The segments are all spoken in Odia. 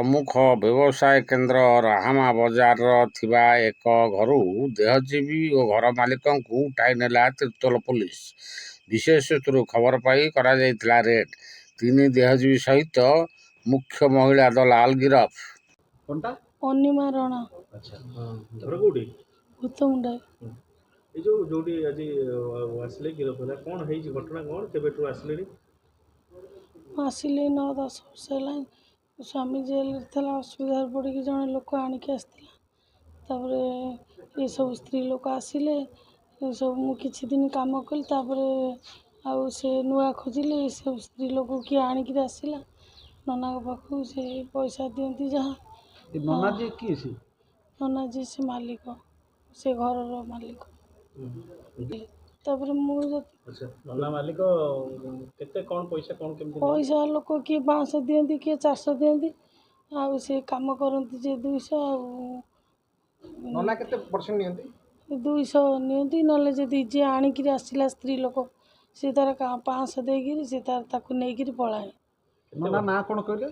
ପ୍ରମୁଖ ବ୍ୟବସାୟ କେନ୍ଦ୍ର ରାହାମା ବଜାରର ଥିବା ଏକ ଘରୁ ଦେହଜୀବୀ ଓ ଘର ମାଲିକଙ୍କୁ ଉଠାଇ ନେଲା ତିର୍ତ୍ତୋଲ ପୋଲିସ। ବିଶେଷ ସୂତ୍ରରୁ ଖବର ପାଇ କରାଯାଇଥିଲା ରେଡ୍। 3 ଦେହଜୀବୀ ସହିତ ମୁଖ୍ୟ ମହିଳା ଦଲାଲ ଗିରଫ। ଅନିମା ରଣା। ଆଚ୍ଛା ଘର କୋଉଠି? ଭୂତମୁଣ୍ଡା। ଏ ଯୋଉଠି ଆଜି ଆସିଲେ ଗିରଫ ହେଲା, କ'ଣ ହେଇଛି ଘଟଣା? କ'ଣ କେବେଠୁ ଆସିଲେଣି? ଆସିଲେ 9-10 ବର୍ଷ ହେଲାଣି। ସ୍ୱାମୀ ଜେଲରେ ଥିଲା, ଅସୁବିଧାରେ ପଡ଼ିକି ଜଣେ ଲୋକ ଆଣିକି ଆସିଥିଲା। ତାପରେ ଏସବୁ ସ୍ତ୍ରୀ ଲୋକ ଆସିଲେ, ଏସବୁ ମୁଁ କିଛି ଦିନ କାମ କଲି। ତାପରେ ଆଉ ସେ ନୂଆ ଖୋଜିଲେ, ଏସବୁ ସ୍ତ୍ରୀ ଲୋକ କିଏ ଆଣିକିରି ଆସିଲା ନନାଙ୍କ ପାଖକୁ। ସେ ପଇସା ଦିଅନ୍ତି ଯାହା। ନନାଜୀ କିଏ? ସେ ନନାଜୀ ସେ ମାଲିକ, ସେ ଘରର ମାଲିକ। ତାପରେ ମୁଁ ନନା ମାଲିକ କେତେ କ'ଣ ପଇସା କ'ଣ କେମିତି? ପଇସା ଲୋକ କିଏ 500 ଦିଅନ୍ତି, କିଏ 400 ଦିଅନ୍ତି। ଆଉ ସେ କାମ କରନ୍ତି ଯେ 200, ଆଉ ନନା କେତେ ପରସେଣ୍ଟ ନିଅନ୍ତି? 200 ନିଅନ୍ତି। ନହେଲେ ଯଦି ଯିଏ ଆଣିକିରି ଆସିଲା ସ୍ତ୍ରୀ ଲୋକ, ସେ ତାର 500 ଦେଇକିରି ସେ ତାକୁ ନେଇକିରି ପଳାଏ। ନନା ନାଁ କ'ଣ କହିଲେ?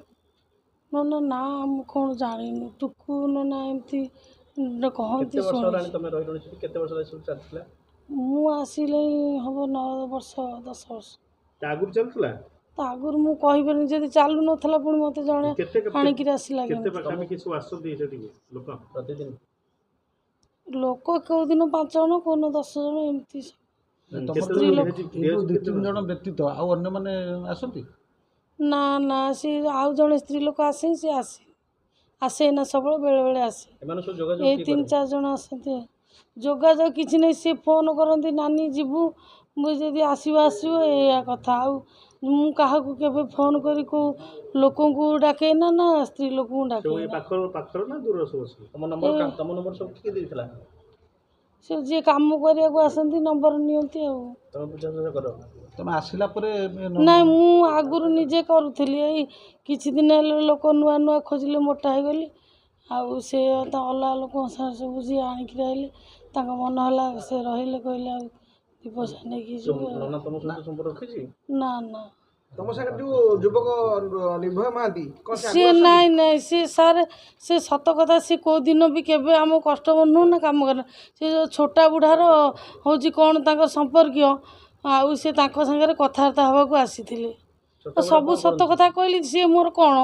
ନନା ନା ମୁଁ କ'ଣ ଜାଣିନି। ଟୁକୁ ନନା ଏମିତି କହନ୍ତି। କେତେ ବର୍ଷ ସବୁ ଚାଲିଥିଲା? ମୁଁ ଆସିଲେ ହବ 9 ବର୍ଷ 10 ବର୍ଷ। ତା ଆଗରୁ ଚାଲୁଥିଲା? ତା ଆଗରୁ ମୁଁ କହିପାରିନି। ଯଦି ଚାଲୁ ନଥିଲା ପୁଣି ମୋତେ ଜଣେ ଆଣିକିରି ଆସିଲା। କେତେ ପାଖାପାଖି ସବୁ ଆସନ୍ତି ସେଠିକି ଲୋକ ପ୍ରତିଦିନ? ଲୋକ କେଉଁଦିନ 5 ଜଣ, କେଉଁଦିନ 10 ଜଣ, ଏମିତି ସ୍ତ୍ରୀ ଲୋକ। 2-3 ଜଣ ବ୍ୟତୀତ ଆଉ ଅନ୍ୟମାନେ ଆସନ୍ତି? ନା ନା, ସେ ଆଉ ଜଣେ ସ୍ତ୍ରୀ ଲୋକ ଆସେ, ସେ ଆସେ ନା ସବୁବେଳେ, ବେଳେବେଳେ ଆସେ। ଏଇ 3-4 ଜଣ ଆସନ୍ତି। ଯୋଗାଯୋଗ କିଛି ନାହିଁ। ସେ ଫୋନ୍ କରନ୍ତି, ନାନୀ ଯିବୁ, ମୁଁ ଯଦି ଆସିବ ଏଇଆ କଥା। ଆଉ ମୁଁ କାହାକୁ କେବେ ଫୋନ୍ କରି କେଉଁ ଲୋକଙ୍କୁ ଡାକେ ନା ସ୍ତ୍ରୀ ଲୋକଙ୍କୁ ଡାକେ। ପାଖର ନା ଦୂର ସବୁ? ତମ ନମ୍ବର ସବୁ କିଏ ଦେଇଥିଲା? ସେ ଯିଏ କାମ କରିବାକୁ ଆସନ୍ତି ନମ୍ବର ନିଅନ୍ତି। ଆଉ ତମେ ବୁଝାସୁଝା କର? ତମେ ଆସିଲା ପରେ? ନାଇଁ, ମୁଁ ଆଗରୁ ନିଜେ କରୁଥିଲି। ଏଇ କିଛି ଦିନ ହେଲେ ଲୋକ ନୂଆ ଖୋଜିଲେ, ମୋଟା ହେଇଗଲି। ଆଉ ସେ ଅଲଗା ଲୋକଙ୍କ ସାଙ୍ଗରେ ସବୁ ଯିଏ ଆଣିକି ରହିଲେ, ତାଙ୍କ ମନ ହେଲା, ସେ ରହିଲେ, କହିଲେ ଆଉ 2 ପଇସା ନେଇକି ଯିବୁ। ନା ନା। ତମ ସାଙ୍ଗରେ ଯୋଉ ଯୁବକ ନିର୍ଭୟ ମହାନ୍ତି ସିଏ ନାଇଁ ସିଏ ସାର୍, ସେ ସତ କଥା। ସେ କେଉଁ ଦିନ ବି କେବେ ଆମ କଷ୍ଟମର ନୁହଁ ନା କାମ କରେ। ସେ ଯେଉଁ ଛୋଟା ବୁଢ଼ାର ହେଉଛି କ'ଣ ତାଙ୍କ ସମ୍ପର୍କୀୟ, ଆଉ ସେ ତାଙ୍କ ସାଙ୍ଗରେ କଥାବାର୍ତ୍ତା ହେବାକୁ ଆସିଥିଲେ। ସବୁ ସତ କଥା କହିଲି। ସିଏ ମୋର କ'ଣ,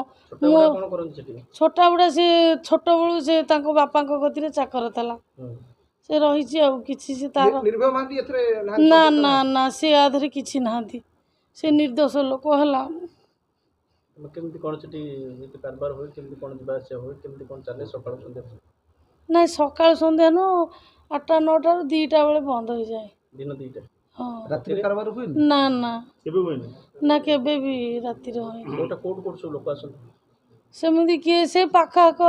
ଛୋଟା ବୁଢ଼ା ସେ ଛୋଟବେଳୁ ସେ ତାଙ୍କ ବାପାଙ୍କ କତିରେ ଚାକର ଥିଲା। ସେ ରହିଛି ଆଉ କିଛି। ସେ ତାର ନା ସେ ଆଧରେ କିଛି ନାହାନ୍ତି। ସେ ନିର୍ଦ୍ଦୋଷ ଲୋକ ହେଲା। କେମିତି କ'ଣ ସେଠି କାରବାର ହୁଏ? କେମିତି କ'ଣ ଯିବା ଆସିବା ହୁଏ? କେମିତି କ'ଣ ଚାଲେ ସକାଳୁ ସନ୍ଧ୍ୟା? ନାଇଁ, ସକାଳୁ ସନ୍ଧ୍ୟା ନୁହଁ, 8-9ଟାରୁ 2ଟା ବେଳେ ବନ୍ଦ ହେଇଯାଏ। ଦିନ 2ଟା? ହଁ। ରାତିରେ କାରବାର ହୁଏନି? ନା କେବେ ହୁଏନି? ନା, କେବେ ବି ରାତିରେ ହୁଏନି। କୋଉଠୁ ସବୁ ଲୋକ ଆସନ୍ତି? ସେମିତି କିଏ ସେ ପାଖ ଆଖ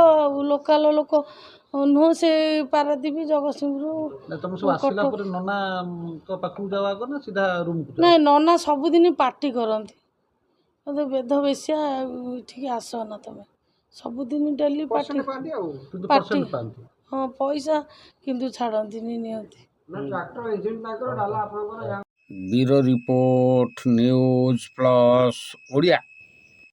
ଲୋକାଲ ଲୋକ ନୁହଁ। ସେ ପାରାଦ୍ୱୀପ, ଜଗତସିଂହପୁର। ତମେ ସବୁ ଆସିଲା ପରେ ନନାଙ୍କ ପାଖକୁ ଯାଅ ଆଗ ନା ସିଧା ରୁମକୁ? ନାଇଁ, ନନା ସବୁଦିନ ପାଟି କରନ୍ତି, ମୋତେ ବେଧ ବେଶିଆ ଏଠିକି ଆସନା ତମେ। ସବୁଦିନ ଡେଲି ପାଟି। ହଁ, ପଇସା କିନ୍ତୁ ଛାଡ଼ନ୍ତିନି, ନିଅନ୍ତି। Bureau report, news plus Odia.